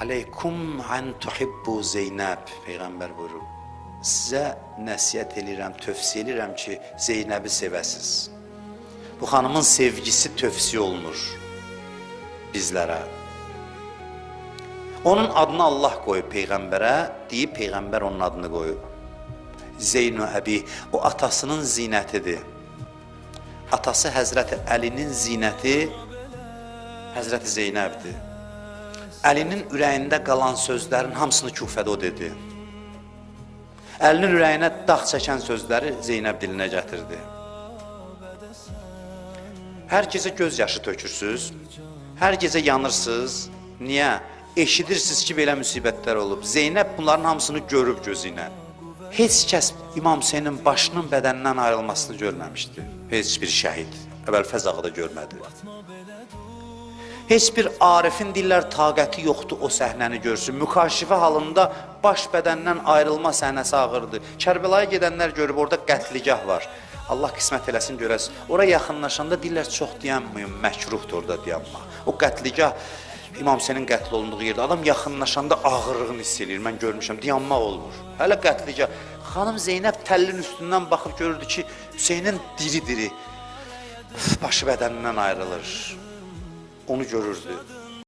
Aleykum an tuhibbu Zeynəb, Peyğəmbər buyurub. Sizə nəsiyyət edirəm, tövsiyə edirəm ki, Zeynəbi sevəsiz. Bu xanımın sevgisi tövsiyə olunur bizlərə. Onun adını Allah qoyub Peyğəmbərə, deyib Peyğəmbər onun adını qoyub. Zeynü Əbi, o atasının zinətidir. Atası Həzrəti Əlinin zinəti Həzrəti Zeynəbdir. Əlinin ürəyində qalan sözlərin hamısını Kufədə o dedi. Əlinin ürəyinə dağ çəkən sözləri Zeynəb dilinə gətirdi. Hər gecə göz yaşı tökürsünüz, hər gecə yanırsınız. Niyə? Eşidirsiniz ki, belə müsibətlər olub. Zeynəb bunların hamısını görüb gözü ilə. Heç kəs İmam Hüseynin başının bədənindən ayrılmasını görməmişdi. Heç bir şəhid, əvvəl-fəzağı da görmədi. Heç bir arifin dillər taqəti yoxdur o səhnəni görsün. Mükaşifə halında baş bədəndən ayrılma səhnəsi ağırdır. Kərbəlaya gedənlər görüb, orada qətligah var. Allah qismət eləsin görəsin. Ora yaxınlaşanda dillər çox deyənməyim, məkruhdur orada deyənmə. O qətligah, İmam Hüseynin qətl olunduğu yerdə adam yaxınlaşanda ağırlığını hiss edir. Mən görmüşəm, dayanmaq olmur. Hələ qətlicə. Xanım Zeynəb təllin üstündən baxıb görürdü ki, Hüseynin diri-diri başı bədənindən ayrılır. Onu görürdü.